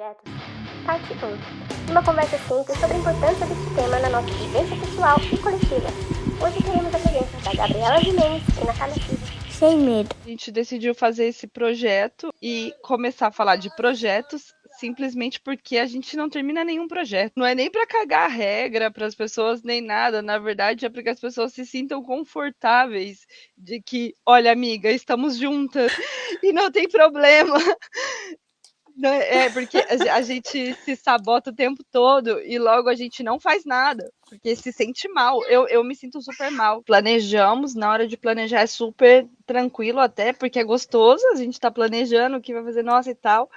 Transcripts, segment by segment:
projetos, parte 1. Uma conversa simples sobre a importância deste tema na nossa vivência pessoal e coletiva. Hoje teremos a presença da Gabriela Jimenez e Natália Silva. Sem medo. A gente decidiu fazer esse projeto e começar a falar de projetos simplesmente porque a gente não termina nenhum projeto. Não é nem para cagar a regra para as pessoas, nem nada. Na verdade, é para que as pessoas se sintam confortáveis de que, olha, amiga, estamos juntas e não tem problema. É porque a gente se sabota o tempo todo e logo a gente não faz nada, porque se sente mal. Eu me sinto super mal. Planejamos, na hora de planejar é super tranquilo até, porque é gostoso, a gente tá planejando o que vai fazer, nossa e tal.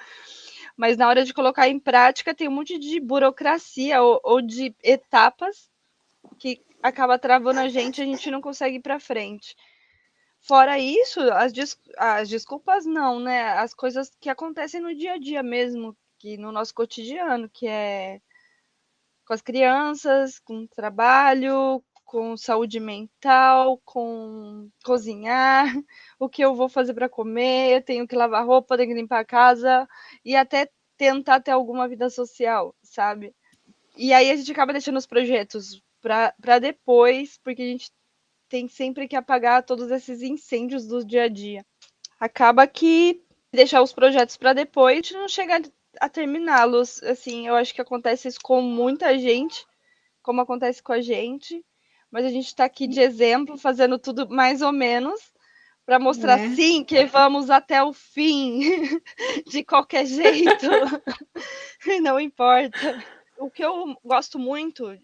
Mas na hora de colocar em prática tem um monte de burocracia ou de etapas que acaba travando a gente não consegue ir para frente. Fora isso, as desculpas não, né? As coisas que acontecem no dia a dia mesmo, que no nosso cotidiano, que é com as crianças, com o trabalho, com saúde mental, com cozinhar, o que eu vou fazer para comer, eu tenho que lavar roupa, tenho que limpar a casa e até tentar ter alguma vida social, sabe? E aí a gente acaba deixando os projetos para depois, porque a gente tem sempre que apagar todos esses incêndios do dia a dia. Acaba que deixar os projetos para depois, a gente não chega a terminá-los. Assim, eu acho que acontece isso com muita gente, como acontece com a gente, mas a gente está aqui de exemplo, fazendo tudo mais ou menos, para mostrar sim que vamos até o fim, de qualquer jeito, não importa. O que eu gosto muito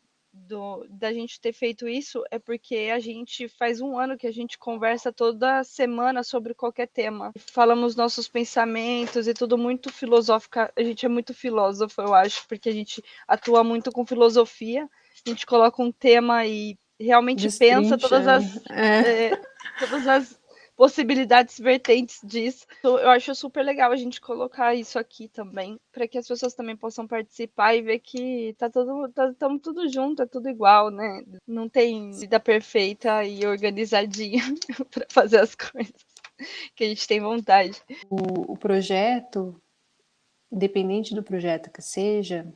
da gente ter feito isso é porque a gente faz um ano que a gente conversa toda semana sobre qualquer tema. Falamos nossos pensamentos e tudo muito filosófica. A gente é muito filósofo, eu acho, porque a gente atua muito com filosofia. A gente coloca um tema e realmente pensa todas as possibilidades vertentes disso. Eu acho super legal a gente colocar isso aqui também, para que as pessoas também possam participar e ver que estamos tudo junto, é tudo igual, né? Não tem vida perfeita e organizadinha para fazer as coisas que a gente tem vontade. O projeto, independente do projeto que seja,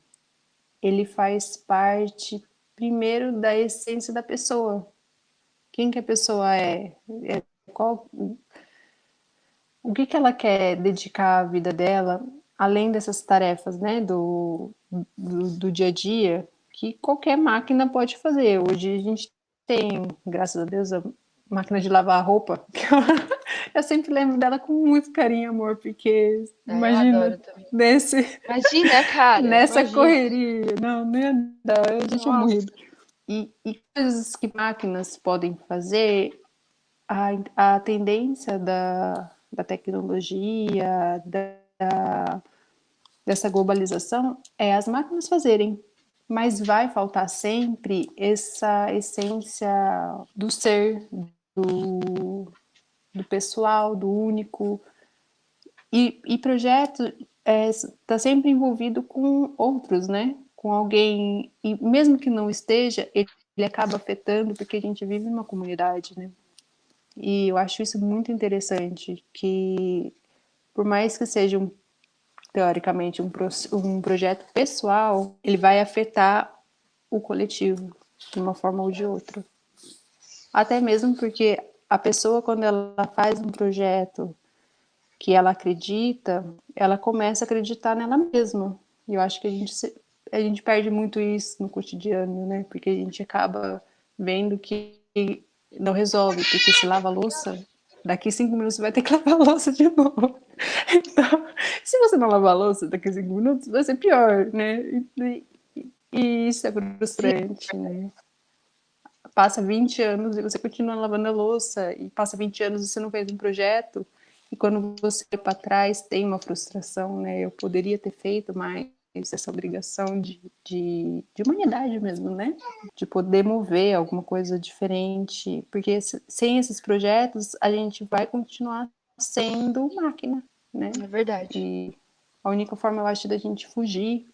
ele faz parte primeiro da essência da pessoa. Quem que a pessoa o que ela quer dedicar a vida dela, além dessas tarefas, né, do dia a dia, que qualquer máquina pode fazer. Hoje a gente tem, graças a Deus, a máquina de lavar roupa. Eu sempre lembro dela com muito carinho e amor, porque imagina Imagina, cara. nessa correria. Não ia dar, a gente ia morrer. E coisas que máquinas podem fazer, a tendência da tecnologia, dessa globalização, é as máquinas fazerem. Mas vai faltar sempre essa essência do ser, do pessoal, do único. E projeto está sempre envolvido com outros, né? Com alguém, e mesmo que não esteja, ele acaba afetando, porque a gente vive numa comunidade, né? E eu acho isso muito interessante, que por mais que seja teoricamente um projeto pessoal, ele vai afetar o coletivo de uma forma ou de outra. Até mesmo porque a pessoa, quando ela faz um projeto que ela acredita, ela começa a acreditar nela mesma. E eu acho que a gente perde muito isso no cotidiano, né? Porque a gente acaba vendo que não resolve, porque se lava a louça, daqui 5 minutos você vai ter que lavar a louça de novo. Então, se você não lavar a louça daqui 5 minutos, vai ser pior, né? E isso é frustrante, né? Passa 20 anos e você continua lavando a louça, e passa 20 anos e você não fez um projeto, e quando você olha para trás tem uma frustração, né? Eu poderia ter feito mais, essa obrigação de humanidade mesmo, né? De poder mover alguma coisa diferente, porque sem esses projetos a gente vai continuar sendo máquina, né? É verdade. E a única forma, eu acho, da gente fugir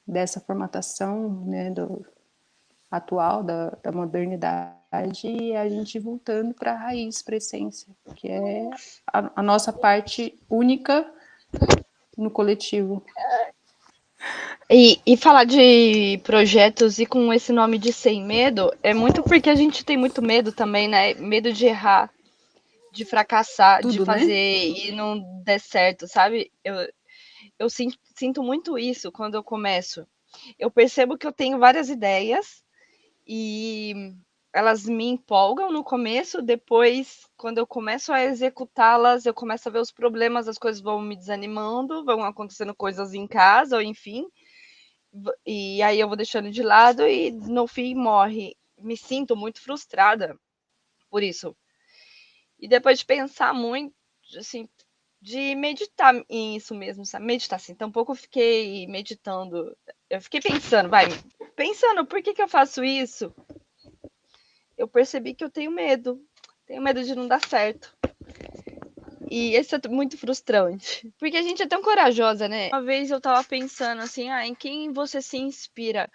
dessa formatação, né, atual, da modernidade, é a gente voltando para a raiz, para a essência, que é a nossa parte única no coletivo. E falar de projetos e com esse nome de Sem Medo é muito porque a gente tem muito medo também, né? Medo de errar, de fracassar, de Tudo, fazer né? e não der certo, sabe? Eu sinto muito isso quando eu começo. Eu percebo que eu tenho várias ideias e elas me empolgam no começo, depois, quando eu começo a executá-las, eu começo a ver os problemas, as coisas vão me desanimando, vão acontecendo coisas em casa, ou enfim, e aí eu vou deixando de lado e no fim morre. Me sinto muito frustrada por isso. E depois de pensar muito, assim, de meditar em isso mesmo, sabe? Meditar assim. Tampouco eu fiquei meditando. Eu fiquei pensando, pensando, por que eu faço isso? Eu percebi que eu tenho medo. Tenho medo de não dar certo. E isso é muito frustrante. Porque a gente é tão corajosa, né? Uma vez eu tava pensando assim, em quem você se inspira?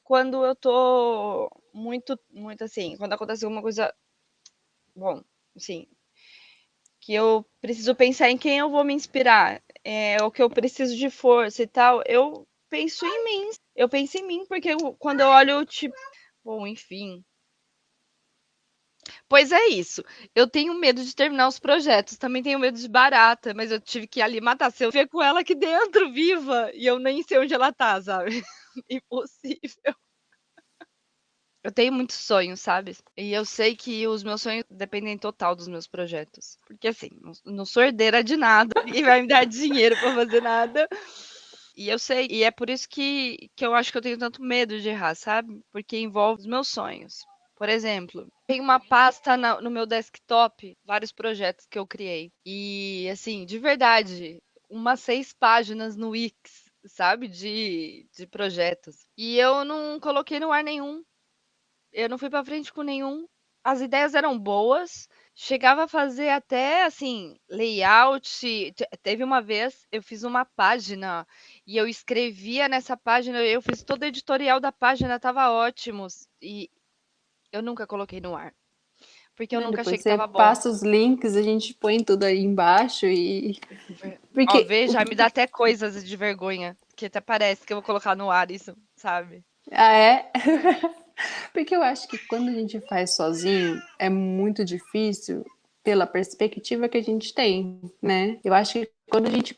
Quando eu tô muito assim, quando acontece alguma coisa, bom, assim, que eu preciso pensar em quem eu vou me inspirar, o que eu preciso de força e tal, eu penso em mim. Eu penso em mim, porque quando eu olho, tipo, bom, enfim. Pois é isso. Eu tenho medo de terminar os projetos, também tenho medo de barata, mas eu tive que ir ali matar. Se eu ver com ela aqui dentro, viva, e eu nem sei onde ela tá, sabe? Impossível. Eu tenho muitos sonhos, sabe? E eu sei que os meus sonhos dependem total dos meus projetos. Porque assim, não sou herdeira de nada, ninguém vai me dar dinheiro pra fazer nada. E eu sei, e é por isso que eu acho que eu tenho tanto medo de errar, sabe? Porque envolve os meus sonhos. Por exemplo, tem uma pasta no meu desktop, vários projetos que eu criei. E, assim, de verdade, umas 6 páginas no Wix, sabe? De projetos. E eu não coloquei no ar nenhum. Eu não fui pra frente com nenhum. As ideias eram boas, chegava a fazer até assim, layout. Teve uma vez, eu fiz uma página e eu escrevia nessa página, eu fiz todo o editorial da página, tava ótimo. E eu nunca coloquei no ar, porque eu Né, nunca achei depois que você tava bom. passa os links, a gente põe tudo aí embaixo e. Ó, Porque. veja, me dá até coisas de vergonha, que até parece que eu vou colocar no ar isso, sabe? Ah, é? Porque eu acho que quando a gente faz sozinho é muito difícil pela perspectiva que a gente tem, né? Eu acho que quando a gente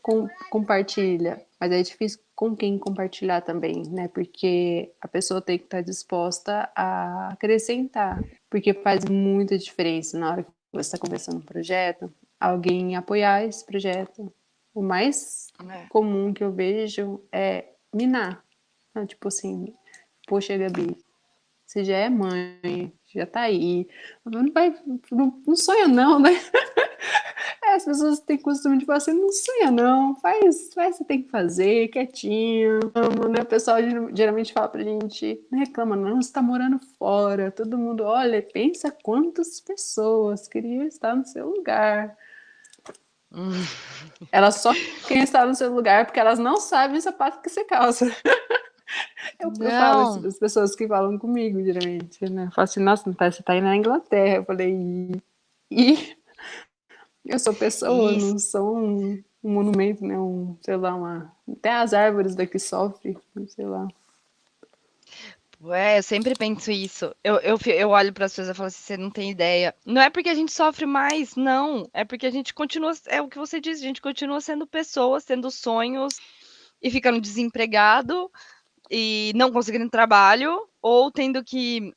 compartilha, mas é difícil com quem compartilhar também, né? Porque a pessoa tem que estar disposta a acrescentar, porque faz muita diferença na hora que você está começando um projeto, alguém apoiar esse projeto. O mais É. comum que eu vejo é minar. Então, tipo assim, poxa, Gabi, você já é mãe, já tá aí. Não vai, não sonha não, né? As pessoas têm costume de falar assim, não sonha não, faz o que você tem que fazer, quietinho. Amo, né? O pessoal geralmente fala pra gente, não reclama não, você tá morando fora. Todo mundo, olha, pensa quantas pessoas queriam estar no seu lugar. Hum. Elas só querem estar no seu lugar porque elas não sabem o sapato que você calça. Eu falo isso Não, para as pessoas que falam comigo, geralmente, né? Eu falo assim, nossa, Natália, você tá aí na Inglaterra. Eu falei, e eu sou pessoa, isso. não sou um monumento, né? Sei lá, até as árvores daqui sofrem, sei lá. Eu sempre penso isso. Eu olho para as pessoas e falo assim, você não tem ideia. Não é porque a gente sofre mais, não. É porque a gente continua, é o que você disse, a gente continua sendo pessoas, tendo sonhos e ficando desempregado e não conseguindo trabalho ou tendo que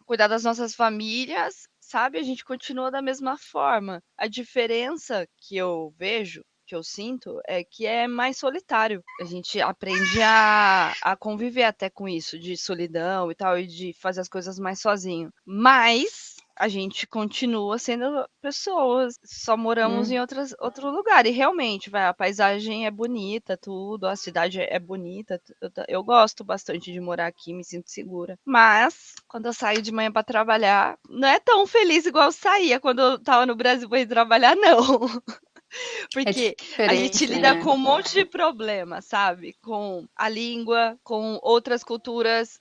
cuidar das nossas famílias, sabe? A gente continua da mesma forma. A diferença que eu vejo, que eu sinto, é que é mais solitário. A gente aprende a conviver até com isso, de solidão e tal, e de fazer as coisas mais sozinho. Mas a gente continua sendo pessoas, só moramos em Hum. outro lugar. E realmente, a paisagem é bonita, tudo, a cidade é bonita. Eu gosto bastante de morar aqui, me sinto segura. Mas, quando eu saio de manhã para trabalhar, não é tão feliz igual eu saía quando eu tava no Brasil para ir trabalhar, não. É Porque a gente diferente, lida né? com um monte de problema, sabe? Com a língua, com outras culturas,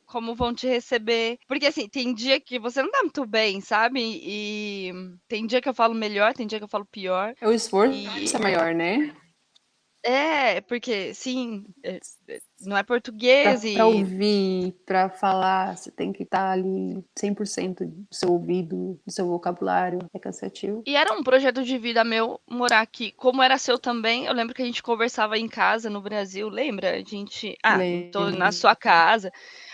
como vão te receber. Porque assim, tem dia que você não tá muito bem, sabe? E tem dia que eu falo melhor, tem dia que eu falo pior. O esforço E é maior, né? Porque, sim, não é português Para e ouvir, para falar, você tem que estar ali 100% do seu ouvido, do seu vocabulário. É cansativo. E era um projeto de vida meu morar aqui. Como era seu também, eu lembro que a gente conversava em casa no Brasil, lembra? A gente, tô na Lembro, sua casa.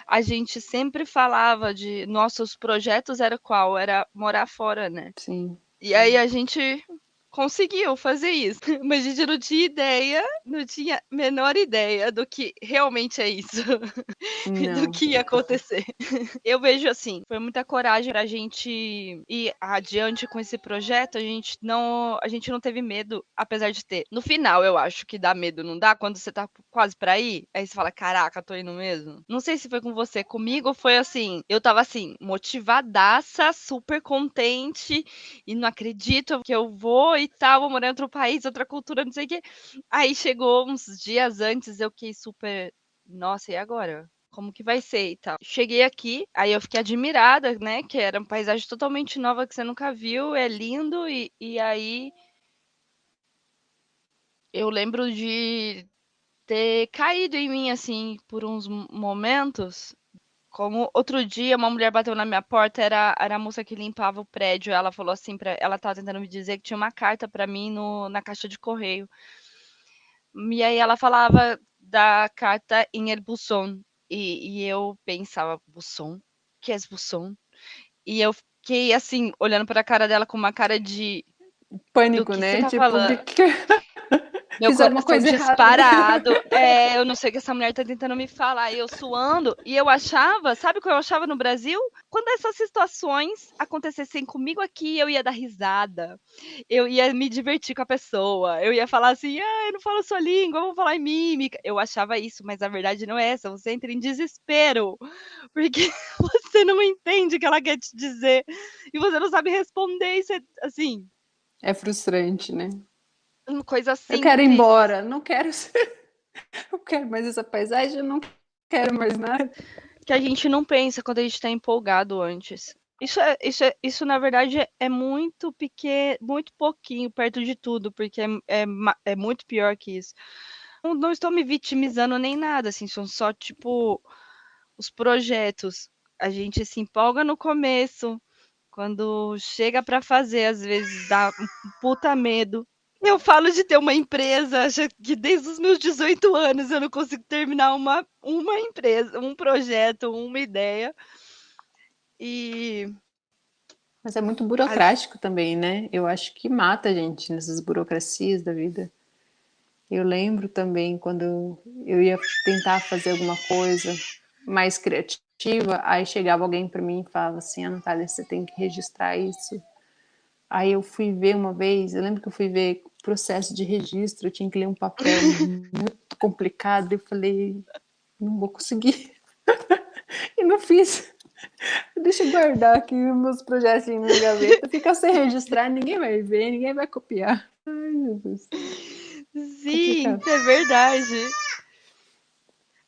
A gente sempre falava de nossos projetos era qual? Era morar fora, né? sim. E aí a gente conseguiu fazer isso, mas a gente não tinha ideia, não tinha a menor ideia do que realmente é isso, do Não. que ia acontecer. Eu vejo assim, foi muita coragem pra gente ir adiante com esse projeto, a gente não teve medo, apesar de ter. No final, eu acho que dá medo, não dá? Quando você tá quase pra ir, aí você fala, caraca, tô indo mesmo. Não sei se foi com você, comigo foi assim, eu tava assim, motivadaça, super contente, e não acredito que eu vou e tal, vou morar em outro país, outra cultura, não sei o quê. Aí chegou uns dias antes, eu fiquei super, nossa, e agora? Como que vai ser e tal. Cheguei aqui, aí eu fiquei admirada, né? Que era uma paisagem totalmente nova que você nunca viu, é lindo, e aí eu lembro de ter caído em mim, assim, por uns momentos. Como outro dia uma mulher bateu na minha porta, era a moça que limpava o prédio. Ela falou assim, ela tava tentando me dizer que tinha uma carta pra mim na caixa de correio. E aí ela falava da carta em El Buzón. E eu pensava, Buzón? Que é Buzón? E eu fiquei assim, olhando pra cara dela com uma cara de do Pânico, que você né? tá Tipo, falando? Meu fiz alguma coração coisa errada. disparado. Eu não sei o que essa mulher tá tentando me falar. E eu suando. E eu achava, sabe o que eu achava no Brasil? Quando essas situações acontecessem comigo aqui, eu ia dar risada. Eu ia me divertir com a pessoa. Eu ia falar assim, eu não falo sua língua, eu vou falar em mímica. Eu achava isso, mas a verdade não é essa. Você entra em desespero. Porque você não entende o que ela quer te dizer. E você não sabe responder. E você, assim, É frustrante, né? coisa Eu quero ir simples. embora, não quero ser... Eu quero mais essa paisagem, eu não quero mais nada. Que a gente não pensa quando a gente está empolgado antes. Isso na verdade é muito pequeno, muito pouquinho perto de tudo, porque é muito pior que isso. Não estou me vitimizando nem nada, assim, são só tipo os projetos. A gente se empolga no começo, quando chega para fazer, às vezes dá um puta medo. Eu falo de ter uma empresa, já que desde os meus 18 anos eu não consigo terminar uma empresa, um projeto, uma ideia. E Mas é muito as- burocrático também, né? Eu acho que mata a gente nessas burocracias da vida. Eu lembro também quando eu ia tentar fazer alguma coisa mais criativa, aí chegava alguém para mim e falava assim: Natália, você tem que registrar isso. Aí eu fui ver uma vez, eu lembro que eu fui ver processo de registro, eu tinha que ler um papel muito complicado, eu falei, não vou conseguir. E não fiz. Deixa eu guardar aqui meus projetinhos na gaveta, fica sem registrar, ninguém vai ver, ninguém vai copiar. Ai, meu Deus, sim, complicado. é verdade.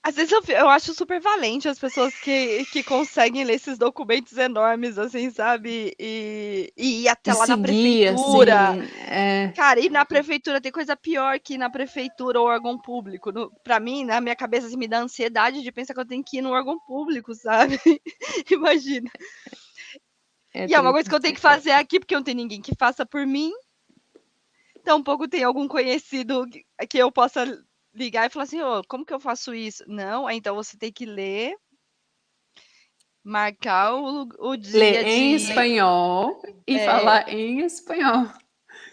Às vezes eu acho super valente as pessoas que conseguem ler esses documentos enormes, assim, sabe? E ir até De lá na seguir, prefeitura. assim, Cara, e na prefeitura tem coisa pior que ir na prefeitura ou órgão público. Pra mim, na minha cabeça, assim, me dá ansiedade de pensar que eu tenho que ir no órgão público, sabe? Imagina. é E é uma coisa treta. que eu tenho que fazer aqui, porque não tem ninguém que faça por mim. Tampouco tem algum conhecido que eu possa ligar e falar assim, ô, como que eu faço isso? Não, então você tem que ler, marcar o Ler dia em de. espanhol e É, falar em espanhol.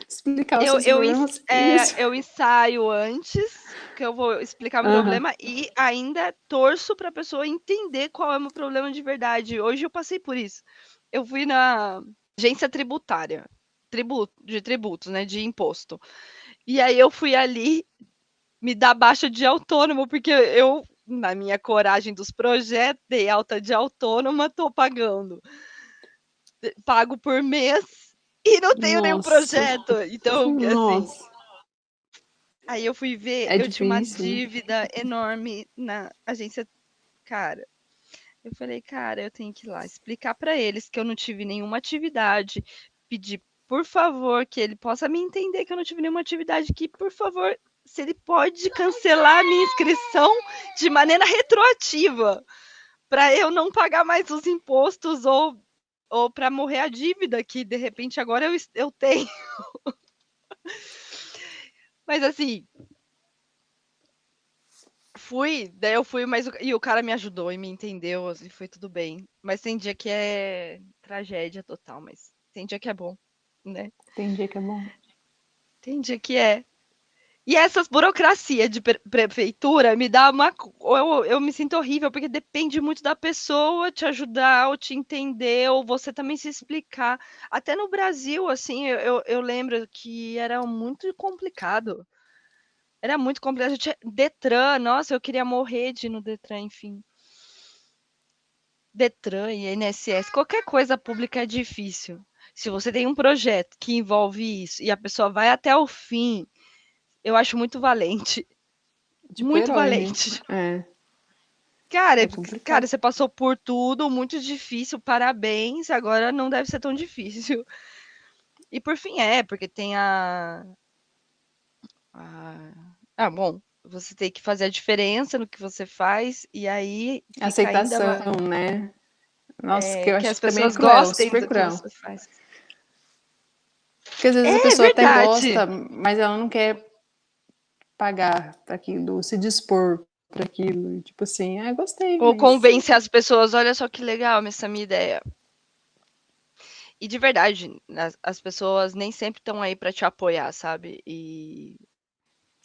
Explicar os eu, seus eu, problemas em espanhol. eu ensaio antes, que eu vou explicar meu Aham. problema, e ainda torço para a pessoa entender qual é o meu problema de verdade. Hoje eu passei por isso. Eu fui na agência tributária, de tributos, né, de imposto. E aí eu fui ali me dar baixa de autônomo, porque eu, na minha coragem dos projetos, dei alta de autônoma, tô pagando. Pago por mês e não tenho nenhum Nossa. projeto. Então, assim, Nossa. aí eu fui ver, É eu tinha uma difícil, né? dívida enorme na agência. Cara, eu falei, cara, eu tenho que ir lá explicar para eles que eu não tive nenhuma atividade, pedir, por favor, que ele possa me entender que eu não tive nenhuma atividade, que, por favor, se ele pode cancelar a minha inscrição de maneira retroativa, para eu não pagar mais os impostos ou para morrer a dívida que de repente agora eu tenho. Mas assim, daí eu fui, e o cara me ajudou e me entendeu, e foi tudo bem. Mas tem dia que é tragédia total, mas tem dia que é bom, né? Tem dia que é bom. Tem dia que é. E essas burocracias de prefeitura me dá uma. Eu me sinto horrível, porque depende muito da pessoa te ajudar ou te entender, ou você também se explicar. Até no Brasil, assim, eu lembro que era muito complicado. Era muito complicado. Detran, nossa, eu queria morrer de ir no Detran, enfim. Detran e INSS, qualquer coisa pública é difícil. Se você tem um projeto que envolve isso e a pessoa vai até o fim, eu acho muito valente. Tipo Muito herói mesmo. valente. É Cara, complicado. você passou por tudo, muito difícil, parabéns. Agora não deve ser tão difícil. E por fim porque tem bom, você tem que fazer a diferença no que você faz, e aí fica ainda mais. Aceitação, né? Nossa, que eu Que acho as que também é pessoas cruel, gostem super do que cruel. você faz. Porque às vezes a É pessoa até verdade. gosta, mas ela não quer pagar para aquilo, se dispor para aquilo. E, tipo assim, gostei, Ou mas convence as pessoas, olha só que legal essa minha ideia. E de verdade, as pessoas nem sempre estão aí para te apoiar, sabe? E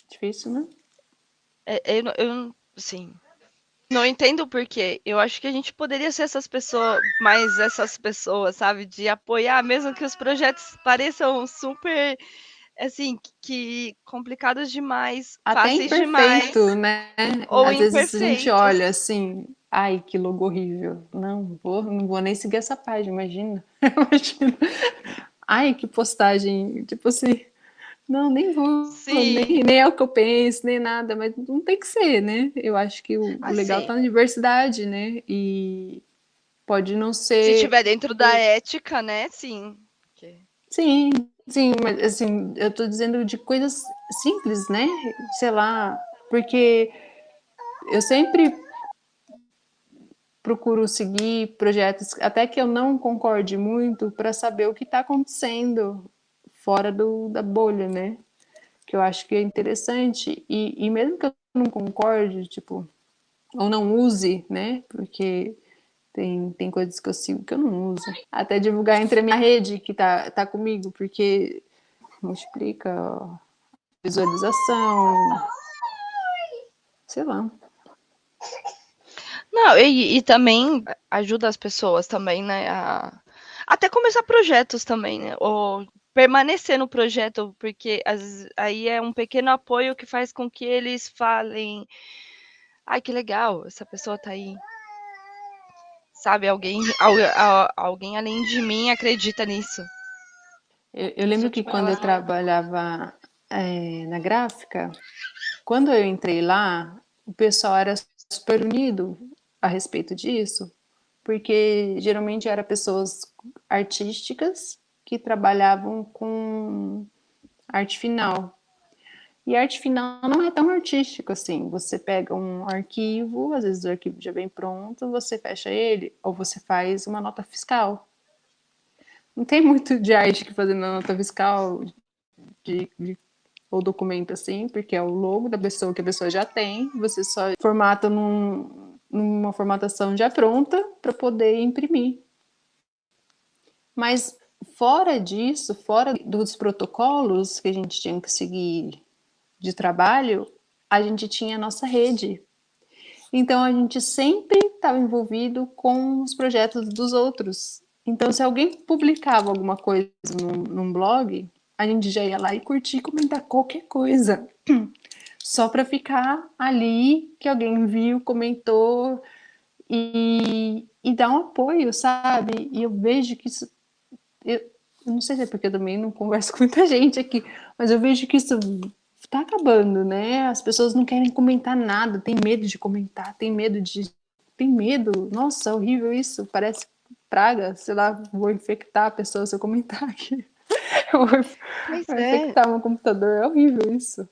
difícil, né? sim, não entendo o porquê. Eu acho que a gente poderia ser essas pessoas, sabe? De apoiar, mesmo que os projetos pareçam super, assim, que complicados demais, Até fáceis demais imperfeito, né? ou Às vezes a gente imperfeitos. olha assim, ai, que logo horrível. Não vou nem seguir essa página, imagina. Imagina. Ai, que postagem, tipo assim, não, nem vou, Sim, nem é o que eu penso, nem nada, mas não tem que ser, né? Eu acho que o legal assim, tá na diversidade, né? E pode não se ser, tiver dentro da ética, né? Sim. sim, sim, mas assim, eu tô dizendo de coisas simples, né? Sei lá, porque eu sempre procuro seguir projetos, até que eu não concorde muito, para saber o que está acontecendo fora da bolha, né? Que eu acho que é interessante. E mesmo que eu não concorde, tipo, ou não use, né? Porque tem coisas que eu sigo que eu não uso. Até divulgar entre a minha rede que tá comigo, porque multiplica visualização, sei lá. Não, e também ajuda as pessoas também, né? Até começar projetos também, né? Ou permanecer no projeto, porque aí é um pequeno apoio que faz com que eles falem, ai, que legal, essa pessoa tá aí. Sabe, alguém além de mim acredita nisso. Eu Isso lembro te que quando eu faz. trabalhava na gráfica, quando eu entrei lá, o pessoal era super unido a respeito disso, porque geralmente eram pessoas artísticas que trabalhavam com arte final. E arte final não é tão artístico assim. Você pega um arquivo, às vezes o arquivo já vem pronto, você fecha ele, ou você faz uma nota fiscal. Não tem muito de arte que fazer na nota fiscal, ou documento assim, porque é o logo da pessoa que a pessoa já tem, você só formata numa formatação já pronta para poder imprimir. Mas fora disso, fora dos protocolos que a gente tinha que seguir de trabalho, a gente tinha a nossa rede. Então a gente sempre estava envolvido com os projetos dos outros. Então, se alguém publicava alguma coisa num blog, a gente já ia lá e curtir e comentar qualquer coisa. Só para ficar ali que alguém viu, comentou e dar um apoio, sabe? E eu vejo que isso. Eu não sei se é porque eu também não converso com muita gente aqui, mas eu vejo que isso tá acabando, né? As pessoas não querem comentar nada, tem medo de comentar, tem medo de. Tem medo. Nossa, é horrível isso. Parece praga, sei lá, vou infectar a pessoa se eu comentar aqui. Eu Pois vou é. infectar meu computador. É horrível isso.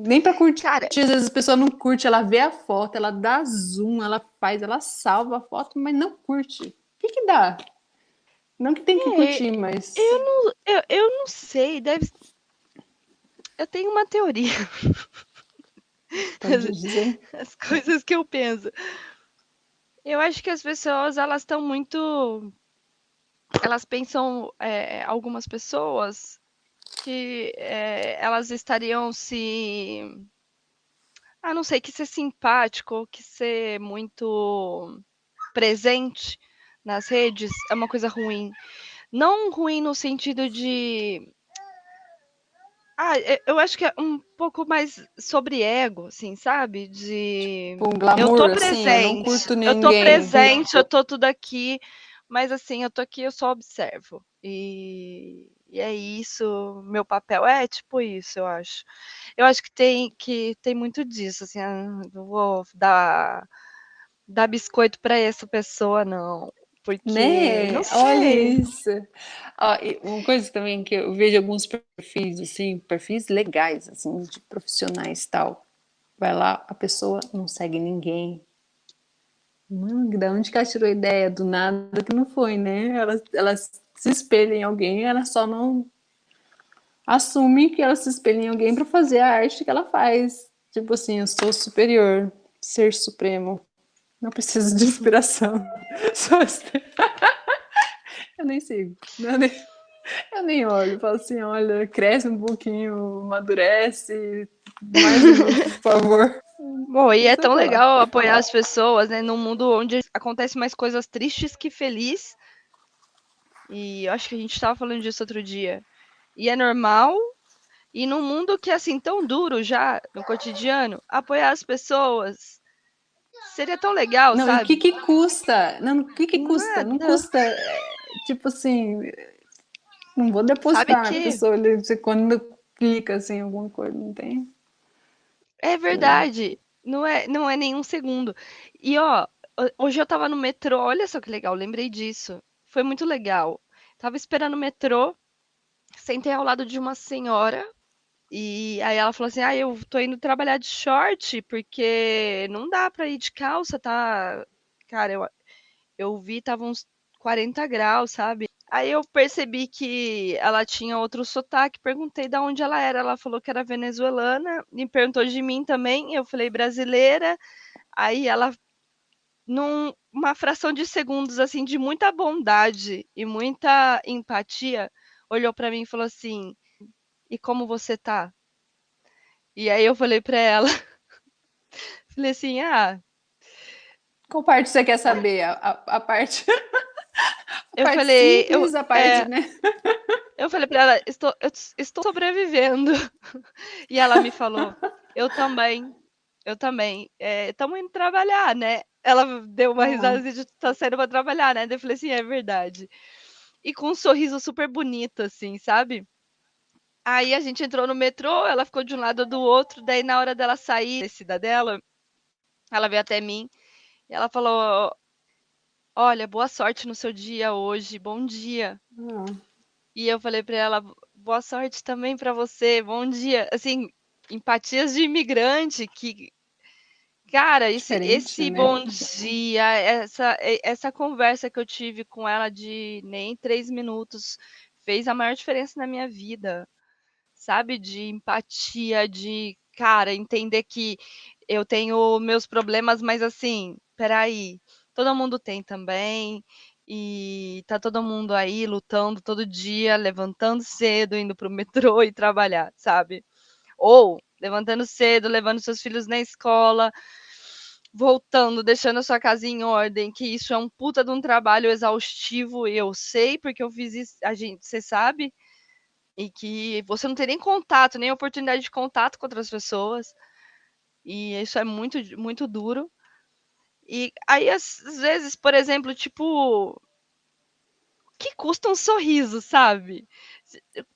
Nem pra curtir. Cara, Às vezes a pessoa não curte, ela vê a foto, ela dá zoom, ela faz, ela salva a foto, mas não curte. O que que dá? Não que tem que curtir, mas... eu não sei, eu tenho uma teoria. Pode dizer. As coisas que eu penso. Eu acho que as pessoas, elas estão muito. Elas pensam, algumas pessoas, que elas estariam se. Ah, não sei, que ser simpático, que ser muito presente nas redes é uma coisa ruim. Não ruim no sentido de. Ah, eu acho que é um pouco mais sobre ego, assim, sabe? De Um glamour, assim, eu não curto eu tô ninguém. presente, eu tô tudo aqui, mas assim, eu tô aqui, eu só observo. E é isso, meu papel é tipo isso, eu acho. Eu acho que tem muito disso, assim, não vou dar biscoito para essa pessoa, não. Porque, Né? não Olha sei. isso. Ó, e uma coisa também que eu vejo alguns perfis, assim, perfis legais, assim, de profissionais e tal. Vai lá, a pessoa não segue ninguém. Mano, da onde que ela tirou a ideia? Do nada que não foi, né? Ela se espelha em alguém, ela só não assume que ela se espelha em alguém para fazer a arte que ela faz. Tipo assim, eu sou superior, ser supremo. Não preciso de inspiração. Só eu nem sigo. Eu nem olho. Falo assim, olha, cresce um pouquinho, amadurece. Mais um grupo, por favor. Bom, e é Isso eu tão tô lá. legal apoiar as pessoas, né, num mundo onde acontecem mais coisas tristes que felizes. E eu acho que a gente estava falando disso outro dia. E é normal, e num mundo que é assim tão duro já no cotidiano, apoiar as pessoas seria tão legal, Não, e o que sabe? que custa? Não, o que que custa? Não Nada. custa, tipo assim, não vou Sabe depositar na que pessoa ali, quando clica assim, alguma coisa, não tem? é verdade. Não é nenhum segundo. E ó, hoje eu tava no metrô, olha só que legal, lembrei disso. Foi muito legal. Tava esperando o metrô, sentei ao lado de uma senhora. E aí ela falou assim: "Ah, eu tô indo trabalhar de short, porque não dá pra ir de calça, tá?" Cara, eu vi, tava uns 40 graus, sabe? Aí eu percebi que ela tinha outro sotaque, perguntei de onde ela era. Ela falou que era venezuelana, me perguntou de mim também, eu falei brasileira. Aí ela, numa fração de segundos, assim, de muita bondade e muita empatia, olhou pra mim e falou assim: "E como você tá?" E aí eu falei pra ela, falei assim: "Ah, Qual parte você quer saber? A parte, a eu parte falei, simples, a parte, né? eu falei pra ela, eu estou sobrevivendo." E ela me falou, eu também, eu também. Estamos indo trabalhar, né? Ela deu uma risada Oh, assim, de tá saindo pra trabalhar, né? Daí eu falei assim, é verdade. E com um sorriso super bonito, assim, sabe? Aí a gente entrou no metrô, ela ficou de um lado do outro, daí na hora dela sair, descida dela, ela veio até mim e ela falou: "Olha, boa sorte no seu dia hoje, bom dia." oh, E eu falei pra ela: "Boa sorte também pra você, bom dia." Assim, empatias de imigrante que, cara, diferente, esse né? bom dia, essa conversa que eu tive com ela de nem 3 minutos fez a maior diferença na minha vida, sabe, de empatia, de, cara, entender que eu tenho meus problemas, mas assim, espera aí, todo mundo tem também, e tá todo mundo aí lutando todo dia, levantando cedo, indo para o metrô e trabalhar, sabe. Ou levantando cedo, levando seus filhos na escola, voltando, deixando a sua casa em ordem, que isso é um puta de um trabalho exaustivo, eu sei, porque eu fiz isso, você sabe, e que você não tem nem contato, nem oportunidade de contato com outras pessoas, e isso é muito, muito duro. E aí, às vezes, por exemplo, tipo, que custa um sorriso, sabe?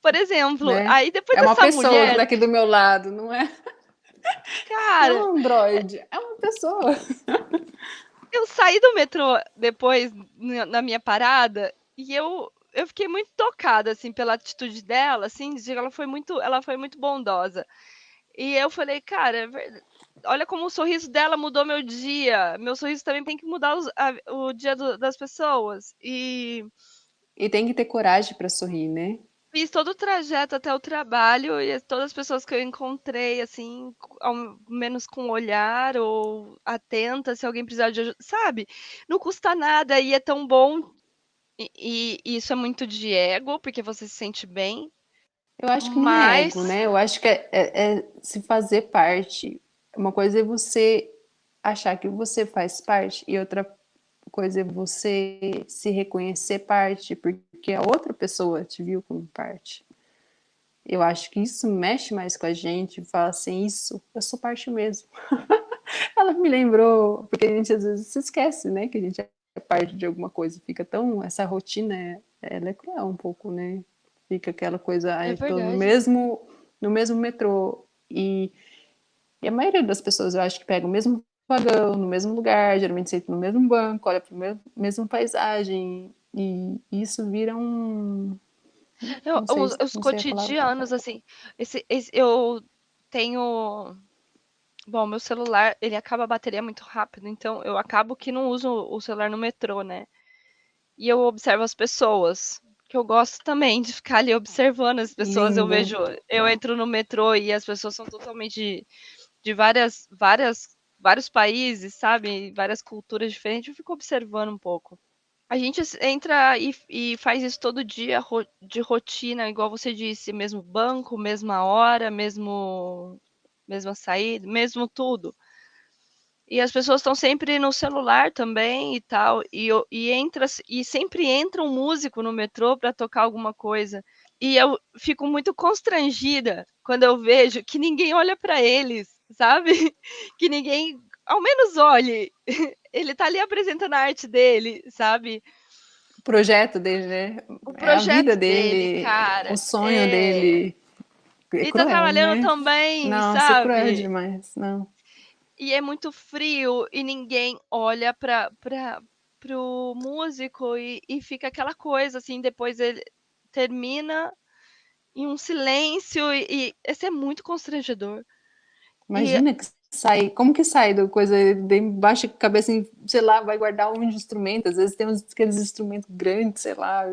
Por exemplo, Né? aí depois É uma dessa pessoa que mulher, tá aqui do meu lado, não é? Não é cara, um androide, é uma pessoa. eu saí do metrô depois na minha parada e eu fiquei muito tocada assim pela atitude dela, assim, de que ela foi muito bondosa. E eu falei, cara, olha como o sorriso dela mudou meu dia. Meu sorriso também tem que mudar o dia das pessoas. E E tem que ter coragem para sorrir, né? fiz todo o trajeto até o trabalho e todas as pessoas que eu encontrei, assim, ao menos com olhar ou atenta, se alguém precisar de ajuda, sabe? Não custa nada e é tão bom. E isso é muito de ego, porque você se sente bem, Eu acho que não é ego, mas né? Eu acho que é se fazer parte. Uma coisa é você achar que você faz parte, e outra coisa é você se reconhecer parte, porque a outra pessoa te viu como parte. Eu acho que isso mexe mais com a gente, fala assim, isso, eu sou parte mesmo. Ela me lembrou, porque a gente às vezes se esquece, né, que a gente é parte de alguma coisa, fica tão, essa rotina, ela é cruel um pouco, né? Fica aquela coisa, é ai, tô verdade. no mesmo metrô, e a maioria das pessoas eu acho que pega o mesmo vagão, no mesmo lugar, geralmente senta no mesmo banco, olha para a mesma paisagem, e isso vira um, não sei, Os não sei a palavra para cotidianos, assim, eu tenho. Bom, meu celular, ele acaba a bateria muito rápido, então eu acabo que não uso o celular no metrô, né? E eu observo as pessoas, que eu gosto também de ficar ali observando as pessoas. Eu lindo. vejo, eu entro no metrô e as pessoas são totalmente de vários países, sabe? Várias culturas diferentes, eu fico observando um pouco. A gente entra e faz isso todo dia de rotina, igual você disse, mesmo banco, mesma hora, mesma saída, mesmo tudo. E as pessoas estão sempre no celular também e tal, e sempre entra um músico no metrô para tocar alguma coisa. E eu fico muito constrangida quando eu vejo que ninguém olha para eles, sabe? Que ninguém, ao menos olhe. Ele tá ali apresentando a arte dele, sabe? O projeto dele, né? O É a vida projeto dele, dele, o cara, sonho dele. É e tá cruel, trabalhando né? também, Não, isso é cruel sabe? demais. Não. E é muito frio e ninguém olha para pro músico e fica aquela coisa assim, depois ele termina em um silêncio e esse é muito constrangedor. E Imagina que sai, como que sai do coisa, baixa a cabeça, sei lá, vai guardar um instrumento, às vezes tem aqueles instrumentos grandes, sei lá,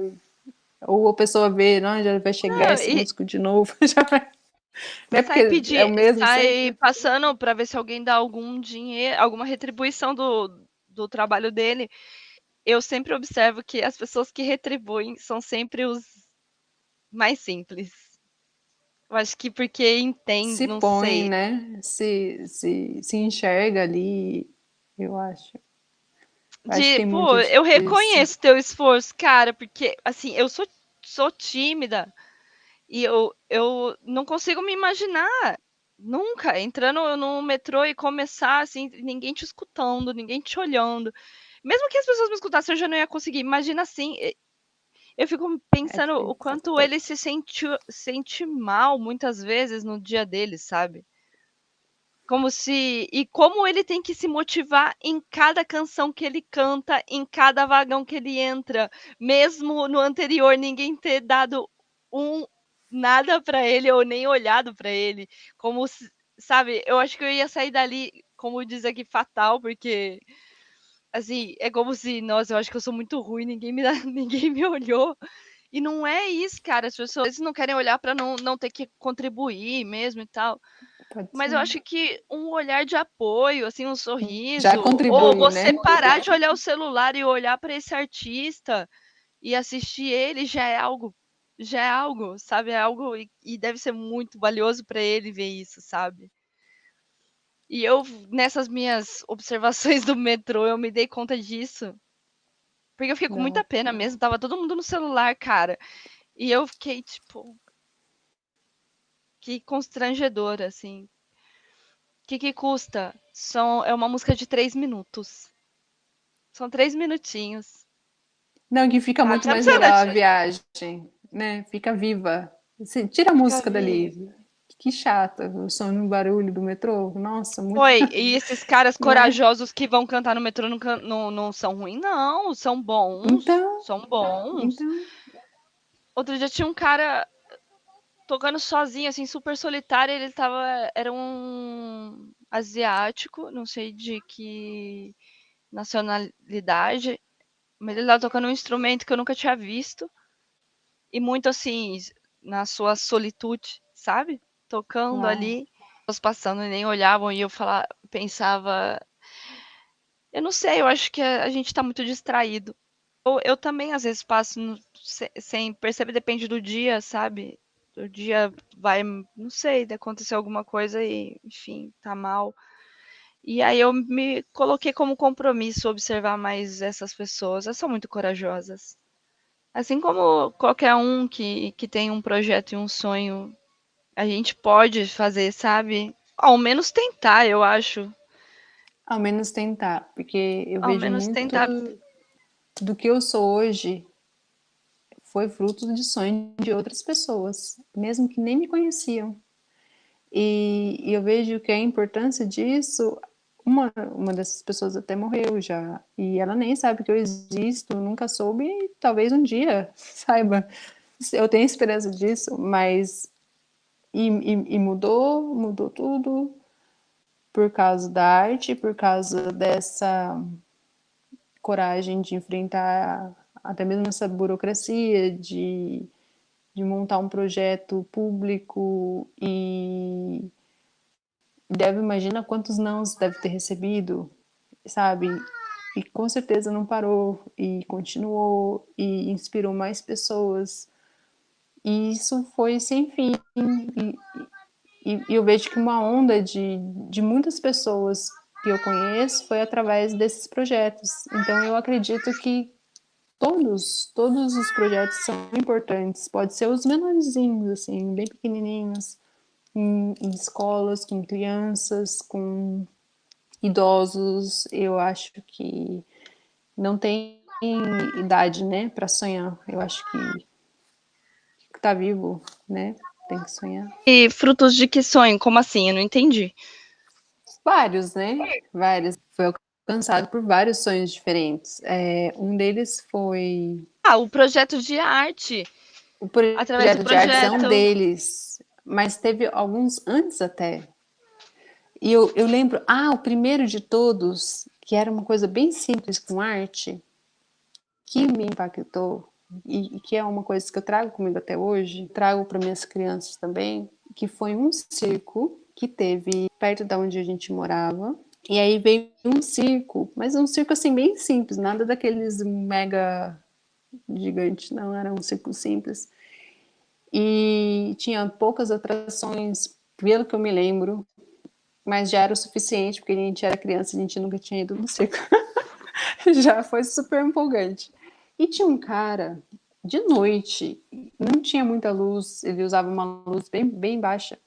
ou a pessoa vê, não, já vai chegar não, esse músico de novo, já vai, não é sai porque é o pedir, mesmo sai sempre? passando para ver se alguém dá algum dinheiro, alguma retribuição do trabalho dele. Eu sempre observo que as pessoas que retribuem são sempre os mais simples. Eu acho que porque entende, Se não põe, sei. né? Se enxerga ali, eu acho. Eu acho que tem muito Pô, eu disso. reconheço teu esforço, cara, porque, assim, eu sou tímida e eu não consigo me imaginar nunca entrando no metrô e começar, assim, ninguém te escutando, ninguém te olhando. Mesmo que as pessoas me escutassem, eu já não ia conseguir. Imagina assim, eu fico É pensando o difícil. quanto ele se sente mal muitas vezes no dia dele, sabe? Como se. E como ele tem que se motivar em cada canção que ele canta, em cada vagão que ele entra, mesmo no anterior ninguém ter dado um nada pra ele ou nem olhado pra ele. Como se, sabe, eu acho que eu ia sair dali, como diz aqui, fatal, porque assim, é como se, nossa, eu acho que eu sou muito ruim, ninguém me olhou. E não é isso, cara. As pessoas às vezes não querem olhar pra não ter que contribuir mesmo e tal. Pode Mas eu ser. acho que um olhar de apoio, assim, um Já sorriso, ou contribui, você né? parar de olhar o celular e olhar para esse artista e assistir ele já é algo, sabe? É algo e deve ser muito valioso para ele ver isso, sabe? E eu nessas minhas observações do metrô, eu me dei conta disso, porque eu fiquei com Não. muita pena mesmo, tava todo mundo no celular, cara. E eu fiquei tipo, que constrangedor assim. Que custa? É uma música de 3 minutos. São 3 minutinhos. Não, que fica Sabe? muito Você não mais precisa legal a deixar. viagem, né? Fica viva. Tira a Fica música vivo. dali. Que chata, o som no barulho do metrô. Nossa, muito, Oi, e esses caras não é? corajosos que vão cantar no metrô não são ruins, não. São bons. Então, São bons. então, Outro dia tinha um cara. tocando sozinho, assim, super solitário. Ele tava. Era um asiático, não sei de que nacionalidade, mas ele tava tocando um instrumento que eu nunca tinha visto. E muito assim, na sua solitude, sabe? Tocando Uau. ali, pessoas passando e nem olhavam, e eu pensava, eu não sei, eu acho que a gente tá muito distraído. Eu também, às vezes, passo sem perceber, depende do dia, sabe? O dia vai, não sei, de acontecer alguma coisa e, enfim, tá mal. E aí eu me coloquei como compromisso observar mais essas pessoas. Elas são muito corajosas. Assim como qualquer um que tem um projeto e um sonho, a gente pode fazer, sabe? Ao menos tentar, eu acho. Ao menos tentar, porque eu Ao vejo menos muito tentar. do que eu sou hoje foi fruto de sonho de outras pessoas, mesmo que nem me conheciam. E eu vejo que a importância disso, uma dessas pessoas até morreu já, e ela nem sabe que eu existo, nunca soube, e talvez um dia saiba. Eu tenho esperança disso, mas e mudou tudo por causa da arte, por causa dessa coragem de enfrentar até mesmo essa burocracia de montar um projeto público e deve imagina quantos nãos deve ter recebido, sabe? E com certeza não parou e continuou e inspirou mais pessoas. E isso foi sem fim. E eu vejo que uma onda de muitas pessoas que eu conheço foi através desses projetos. Então eu acredito que todos os projetos são importantes. Pode ser os menorzinhos, assim, bem pequenininhos, em escolas, com crianças, com idosos. Eu acho que não tem idade, né, para sonhar. Eu acho que tá vivo, né, tem que sonhar. E frutos de que sonho? Como assim? Eu não entendi. Vários, né? Vários. Foi alcançado por vários sonhos diferentes. Um deles foi Ah, o projeto de arte. o Através do projeto de artes é um projeto. deles, mas teve alguns antes até. E eu lembro, o primeiro de todos, que era uma coisa bem simples com arte, que me impactou e que é uma coisa que eu trago comigo até hoje, trago para minhas crianças também, que foi um circo que teve perto da onde a gente morava. E aí veio um circo, mas um circo assim bem simples, nada daqueles mega gigantes, não, era um circo simples. E tinha poucas atrações, pelo que eu me lembro, mas já era o suficiente, porque a gente era criança, a gente nunca tinha ido no circo. Já foi super empolgante. E tinha um cara, de noite, não tinha muita luz, ele usava uma luz bem baixa,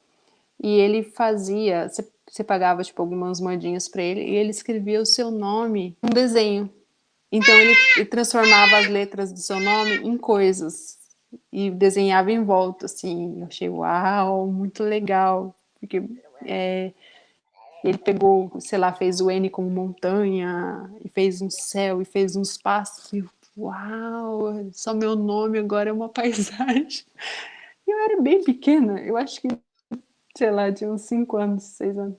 e ele fazia, você pagava tipo algumas moedinhas para ele, e ele escrevia o seu nome num desenho. Então ele transformava as letras do seu nome em coisas e desenhava em volta, assim. Eu achei, uau, muito legal, porque ele pegou, sei lá, fez o N como montanha, e fez um céu, e fez uns passos, e uau, só meu nome agora é uma paisagem. E eu era bem pequena, eu acho que, sei lá, tinha uns 5 anos, 6 anos.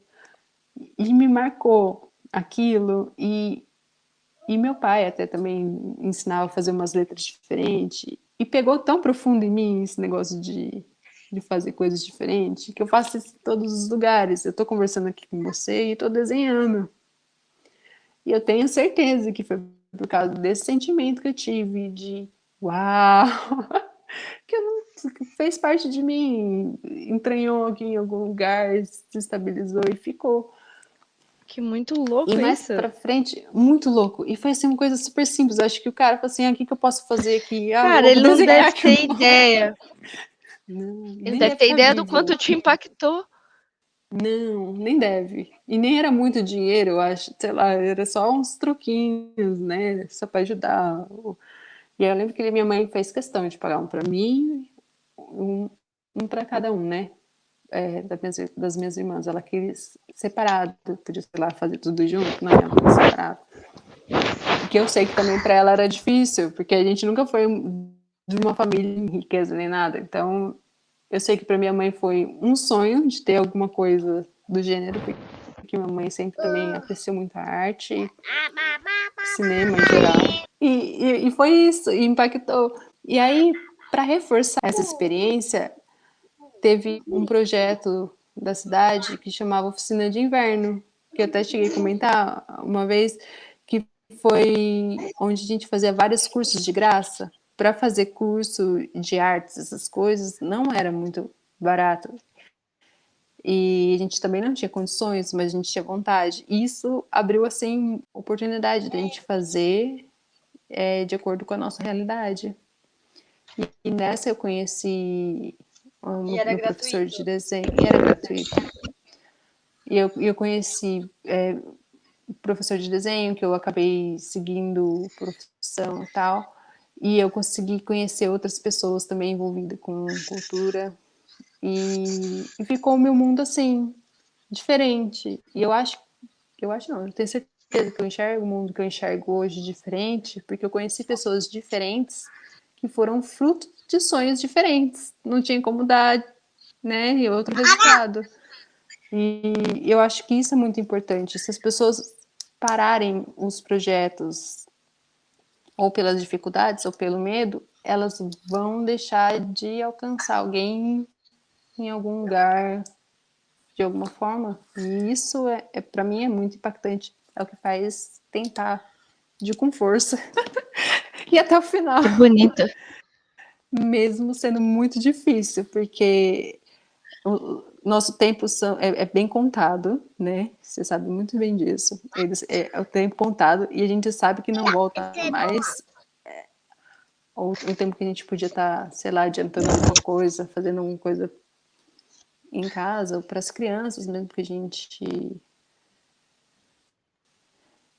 E me marcou aquilo, e meu pai até também ensinava a fazer umas letras diferentes. E pegou tão profundo em mim esse negócio de fazer coisas diferentes, que eu faço isso em todos os lugares. Eu estou conversando aqui com você e estou desenhando. E eu tenho certeza que foi por causa desse sentimento que eu tive de uau, que eu não, que fez parte de mim, entranhou aqui em algum lugar, se estabilizou e ficou. Que muito louco E mais isso. pra frente, muito louco. E foi assim uma coisa super simples. Eu acho que o cara falou assim: o que eu posso fazer aqui? Cara, Eu vou ele não desenhar deve aqui. ter ideia. Não, Ele nem deve deve ter estar ideia do vivo. quanto te impactou. Não, nem deve. E nem era muito dinheiro, eu acho. Sei lá, era só uns troquinhos, né? Só para ajudar. E aí eu lembro que minha mãe fez questão de pagar um para mim, um para cada um, né? Das minhas irmãs. Ela quis separado, podia, sei lá, fazer tudo junto, não, ela quis separado. Que eu sei que também para ela era difícil, porque a gente nunca foi de uma família em riqueza nem nada. Então, Eu sei que para minha mãe foi um sonho de ter alguma coisa do gênero, porque minha mãe sempre também apreciou muito a arte, cinema em geral. E foi isso, e impactou. E aí, para reforçar essa experiência, teve um projeto da cidade que chamava Oficina de Inverno, que eu até cheguei a comentar uma vez, que foi onde a gente fazia vários cursos de graça. Para fazer curso de artes, essas coisas, não era muito barato. E a gente também não tinha condições, mas a gente tinha vontade. E isso abriu, assim, oportunidade de a gente fazer de acordo com a nossa realidade. E nessa eu conheci o meu professor de desenho, e era gratuito. E eu conheci o professor de desenho, que eu acabei seguindo profissão e tal. E eu consegui conhecer outras pessoas também envolvidas com cultura. E ficou o meu mundo assim, diferente. E eu acho não, eu tenho certeza que eu enxergo o mundo que eu enxergo hoje diferente, porque eu conheci pessoas diferentes que foram fruto de sonhos diferentes. Não tinha como dar, né, outro resultado. E eu acho que isso é muito importante. Se as pessoas pararem os projetos, ou pelas dificuldades, ou pelo medo, elas vão deixar de alcançar alguém em algum lugar, de alguma forma. E isso para mim é muito impactante. É o que faz tentar de com força e até o final, Que bonito. mesmo sendo muito difícil, porque o nosso tempo é bem contado, né? Você sabe muito bem disso. É o tempo contado e a gente sabe que não volta mais. O tempo que a gente podia estar, sei lá, adiantando alguma coisa, fazendo alguma coisa em casa, ou para as crianças mesmo que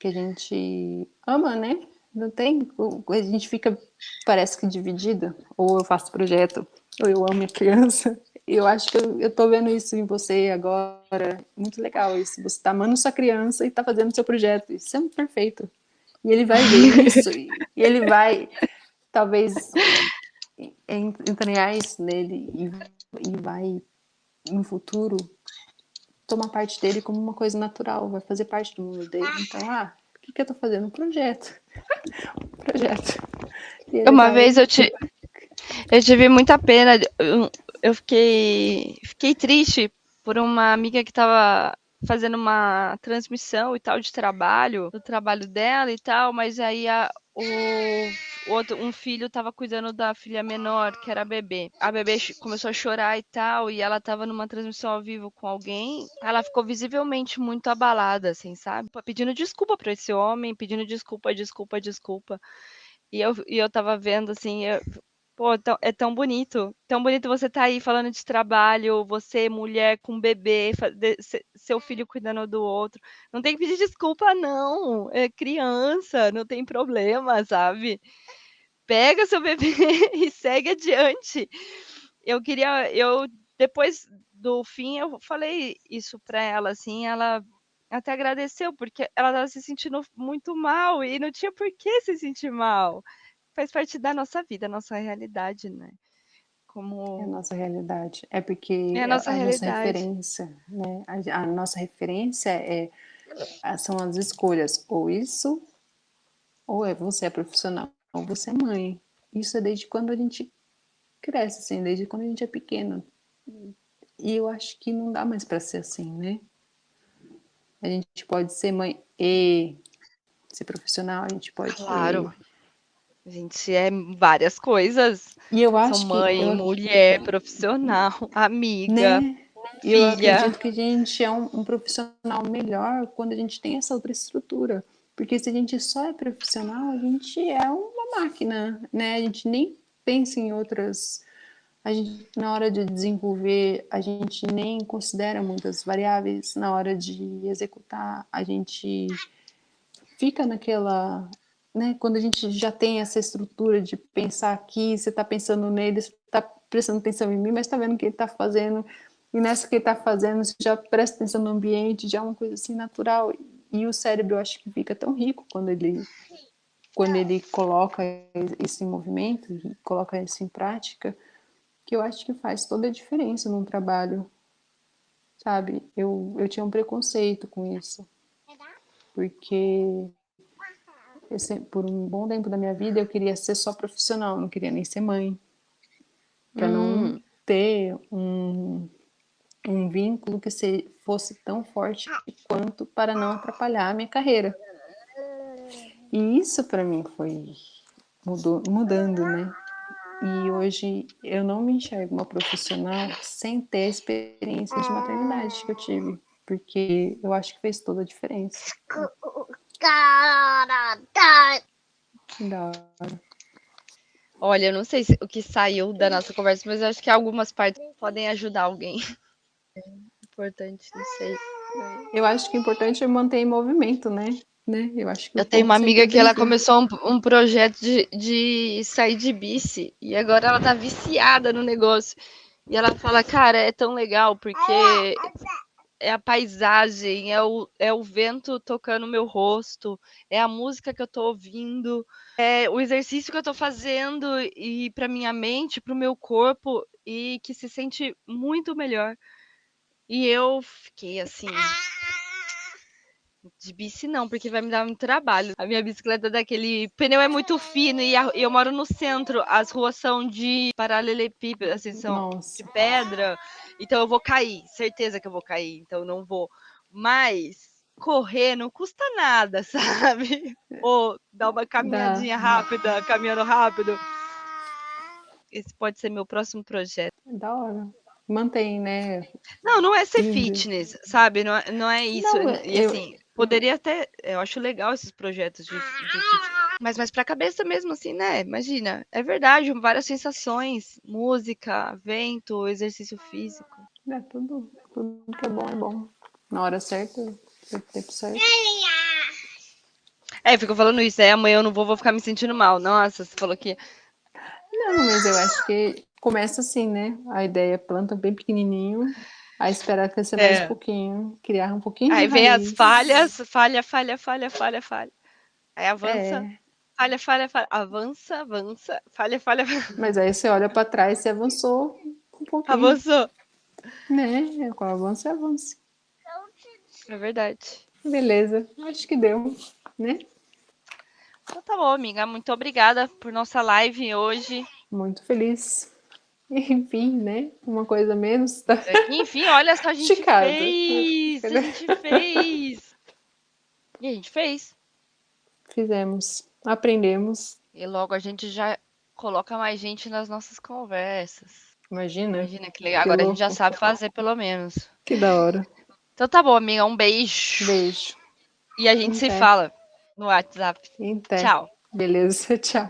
a gente ama, né? Não tem, a gente fica, parece que dividida, ou eu faço projeto, ou eu amo a criança. Eu acho que eu tô vendo isso em você agora, muito legal isso, você tá amando sua criança e tá fazendo seu projeto, isso é muito perfeito. E ele vai ver isso, e ele vai, talvez, entranhar isso nele, e vai, no futuro, tomar parte dele como uma coisa natural, vai fazer parte do mundo dele. Então, o que eu tô fazendo? Um projeto. Projeto. E ele Uma vai... vez eu tive muita pena. Eu fiquei triste por uma amiga que estava fazendo uma transmissão e tal de trabalho, do trabalho dela e tal, mas aí um filho estava cuidando da filha menor, que era a bebê. A bebê começou a chorar e tal, e ela estava numa transmissão ao vivo com alguém. Ela ficou visivelmente muito abalada, assim, sabe? Pedindo desculpa para esse homem, pedindo desculpa, desculpa, desculpa. E eu tava vendo, assim, pô, é tão bonito você tá aí falando de trabalho, você, mulher com bebê, seu filho cuidando do outro. Não tem que pedir desculpa, não. É criança, não tem problema, sabe? Pega seu bebê e segue adiante. Depois do fim, eu falei isso pra ela, assim, ela até agradeceu, porque ela estava se sentindo muito mal e não tinha por que se sentir mal. Faz parte da nossa vida, nossa realidade, né? É a Como nossa realidade. É é porque a nossa a nossa realidade. referência, né? A nossa referência são as escolhas. Ou isso, ou você é profissional, ou você é mãe. Isso é desde quando a gente cresce, assim, desde quando a gente é pequeno. E eu acho que não dá mais para ser assim, né? A gente pode ser mãe e ser profissional, a gente pode. Claro, a gente é várias coisas. E eu Sou acho que mãe, mulher, profissional, amiga, né? E eu filha. acredito que a gente é um profissional melhor quando a gente tem essa outra estrutura. Porque se a gente só é profissional, a gente é uma máquina, né? A gente nem pensa em outras. A gente, na hora de desenvolver, a gente nem considera muitas variáveis. Na hora de executar, a gente fica naquela, né? Quando a gente já tem essa estrutura de pensar aqui, você está pensando nele, você está prestando atenção em mim, mas está vendo o que ele está fazendo, e nessa que ele está fazendo, você já presta atenção no ambiente, já é uma coisa assim natural. E o cérebro, eu acho que fica tão rico quando ele coloca isso em movimento, coloca isso em prática, que eu acho que faz toda a diferença num trabalho, sabe? Eu tinha um preconceito com isso, porque por um bom tempo da minha vida eu queria ser só profissional, não queria nem ser mãe, para não ter um vínculo que fosse tão forte quanto para não atrapalhar a minha carreira. E isso para mim foi mudando, né? E hoje eu não me enxergo uma profissional sem ter a experiência de maternidade que eu tive, porque eu acho que fez toda a diferença. Da hora. Olha, eu não sei o que saiu da nossa conversa, mas eu acho que algumas partes podem ajudar alguém. É importante, não sei. Eu acho que o importante é manter em movimento, né? Eu acho que o Eu tenho ponto uma sempre amiga é que ela bem-vindo. começou um projeto de sair de bici e agora ela tá viciada no negócio. E ela fala, cara, é tão legal porque é a paisagem, é o vento tocando meu rosto, é a música que eu tô ouvindo, é o exercício que eu tô fazendo e para minha mente, para o meu corpo e que se sente muito melhor. E eu fiquei assim, de bici não, porque vai me dar muito trabalho. A minha bicicleta daquele pneu é muito fino e eu moro no centro. As ruas são de paralelepípedo, assim, são de Nossa, pedra. Então eu vou cair, certeza que eu vou cair, então eu não vou. Mas correr não custa nada, sabe? Ou dar uma dá, caminhadinha rápida, caminhando rápido. Esse pode ser meu próximo projeto. é da hora. Mantém, né? Não, não é ser Indo. fitness, sabe? Não é isso. Não, E assim, poderia até. Eu acho legal esses projetos de fitness. Mas mais pra cabeça mesmo, assim, né? Imagina. É verdade, várias sensações. Música, vento, exercício físico. tudo que é bom. Na hora certa, no tempo certo. É, eu fico falando isso, aí amanhã eu não vou ficar me sentindo mal. Nossa, você falou que. Não, mas eu acho que começa assim, né? A ideia planta bem pequenininho, aí esperar crescer mais um É. pouquinho, criar um pouquinho de Aí vem as raiz. falhas, falha. Aí avança, É, falha. Avança, falha. mas aí você olha para trás e avançou um pouquinho, Avançou. né? Com o avanço, você avança. É verdade. Beleza, acho que deu, né? Então tá bom, amiga. Muito obrigada por nossa live hoje. Muito feliz. Enfim, né? Uma coisa menos, tá Enfim, olha só, a gente esticado. fez! A gente fez! E a gente fez. Fizemos, aprendemos. E logo a gente já coloca mais gente nas nossas conversas. Imagina, Imagina que legal. que Agora a gente já louco, sabe fazer, pelo menos. que da hora. Então tá bom, amiga. Um beijo. Beijo. E a gente se Até. fala no WhatsApp. Até. Tchau. Beleza, tchau.